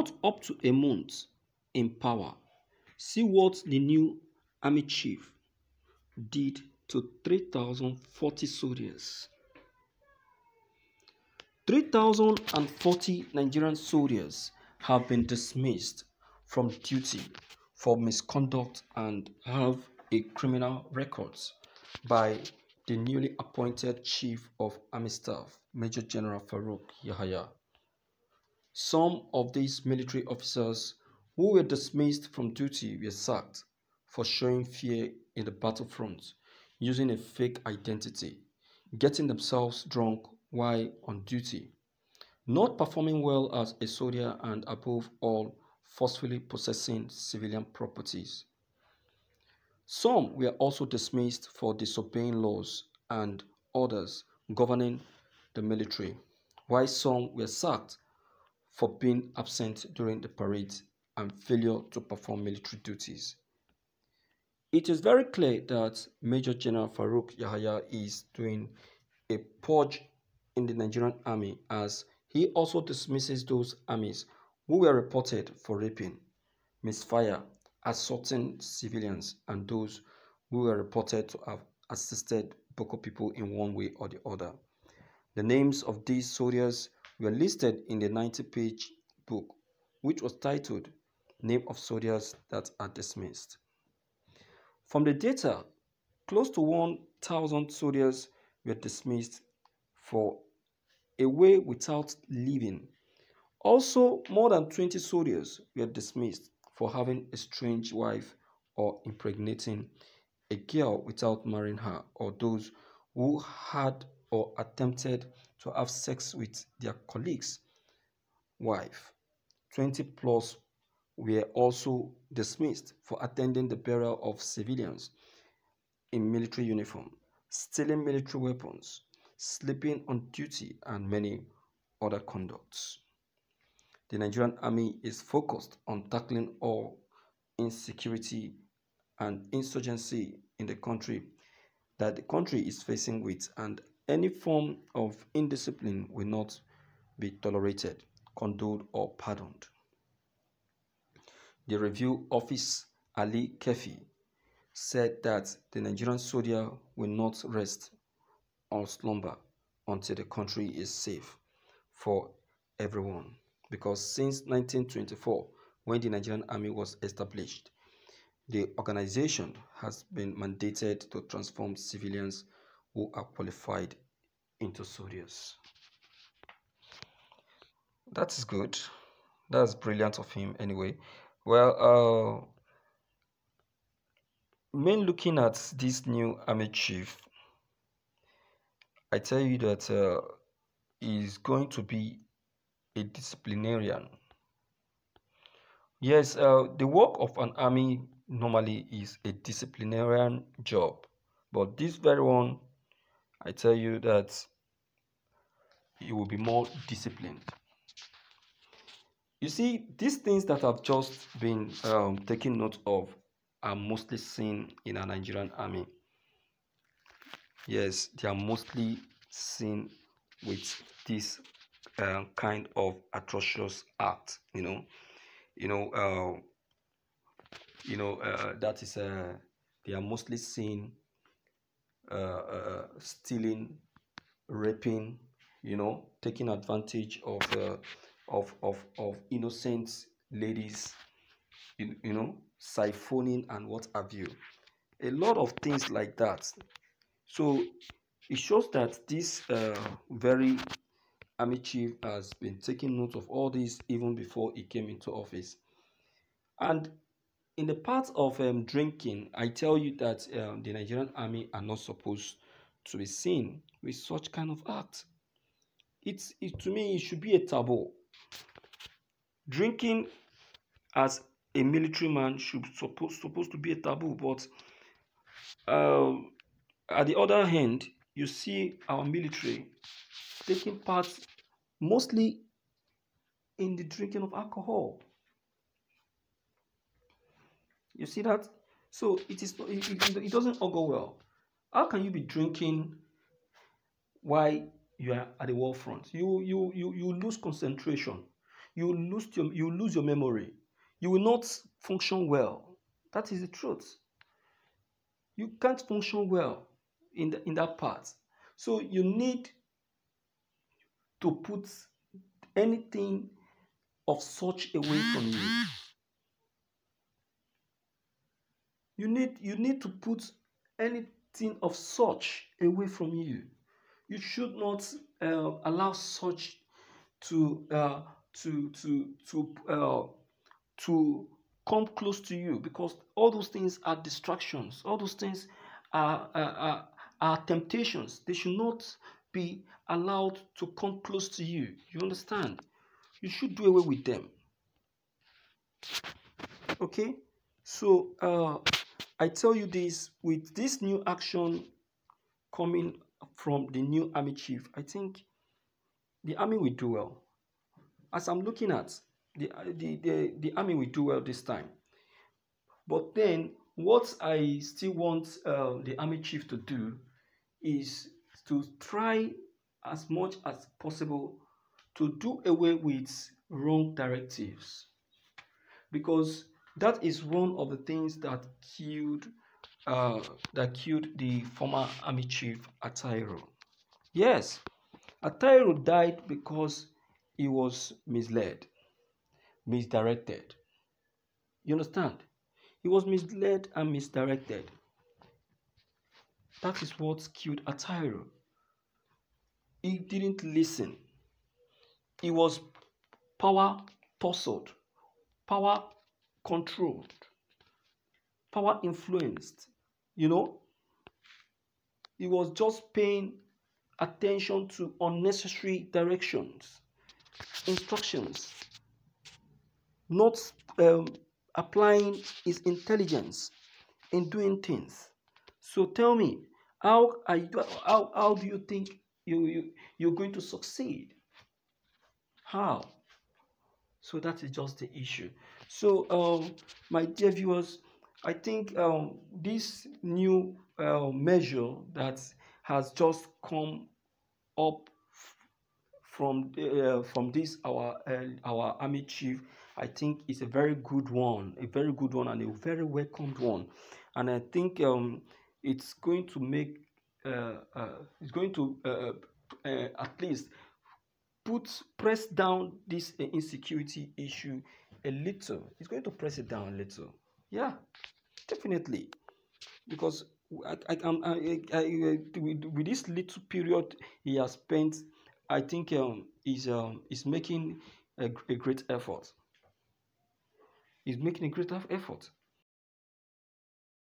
Not up to a month in power, see what the new army chief did to 3,040 soldiers. 3,040 Nigerian soldiers have been dismissed from duty for misconduct and have a criminal record by the newly appointed Chief of Army Staff, Major General Farouk Yahaya. Some of these military officers who were dismissed from duty were sacked for showing fear in the battlefront, using a fake identity, getting themselves drunk while on duty, not performing well as a soldier, and above all, forcefully possessing civilian properties. Some were also dismissed for disobeying laws and orders governing the military, while some were sacked for being absent during the parade and failure to perform military duties. It is very clear that Major General Farouk Yahaya is doing a purge in the Nigerian army, as he also dismisses those armies who were reported for raping, misfire, assaulting civilians, and those who were reported to have assisted Boko people in one way or the other. The names of these soldiers were listed in the 90-page book, which was titled Name of Soldiers That Are Dismissed. From the data, close to 1,000 soldiers were dismissed for away without leaving. Also, more than 20 soldiers were dismissed for having a strange wife or impregnating a girl without marrying her, or those who had or attempted to have sex with their colleagues' wife. 20 plus were also dismissed for attending the burial of civilians in military uniform, stealing military weapons, sleeping on duty, and many other conducts. The Nigerian army is focused on tackling all insecurity and insurgency in the country that the country is facing with, and any form of indiscipline will not be tolerated, condoned, or pardoned. The review office Ali Kefi said that the Nigerian soldier will not rest or slumber until the country is safe for everyone. Because since 1924, when the Nigerian army was established, the organization has been mandated to transform civilians who are qualified into soldiers. That is good. That's brilliant of him anyway. Well, when looking at this new army chief, I tell you that he's going to be a disciplinarian. Yes, the work of an army normally is a disciplinarian job, but this very one, I tell you that he will be more disciplined. You see, these things that I've just been taking note of are mostly seen in a Nigerian army. Yes, they are mostly seen with this kind of atrocious act. That is they are mostly seen stealing, raping, taking advantage of innocent ladies, siphoning and what have you. A lot of things like that. So it shows that this very army chief has been taking note of all this even before he came into office. And in the part of drinking, I tell you that the Nigerian army are not supposed to be seen with such kind of act. To me, it should be a taboo. Drinking as a military man should supposed to be a taboo, but at the other hand, you see our military taking part mostly in the drinking of alcohol. You see that? So it doesn't all go well. How can you be drinking while you are at the war front? You lose concentration. you lose your memory. You will not function well. That is the truth. You can't function well in that part. So you need to put anything of such away from you. You need to put anything of such away from you. You should not allow such to uh, to come close to you, because all those things are distractions. All those things are temptations. They should not be allowed to come close to you. You understand? You should do away with them. Okay? So I tell you this, with this new action coming from the new army chief, I think the army will do well. As I'm looking at the army will do well this time. But then what I still want the army chief to do is to try as much as possible to do away with wrong directives, because that is one of the things that killed the former army chief Atairo. Yes, Atairo died because he was misled, misdirected. You understand? He was misled and misdirected. That is what killed Atairo. He didn't listen. He was power tussled, power controlled, power influenced. You know, he was just paying attention to unnecessary directions, instructions, not applying his intelligence in doing things. So tell me, how do you think you're going to succeed? How? So that is just the issue. So my dear viewers, I think this new measure that has just come up from this our army chief, I think is a very good one, and a very welcomed one. And I think it's going to make at least press down this insecurity issue a little. It's going to press it down a little. Yeah, definitely, because with this little period he has spent, I think is making a great effort. He's making a great effort.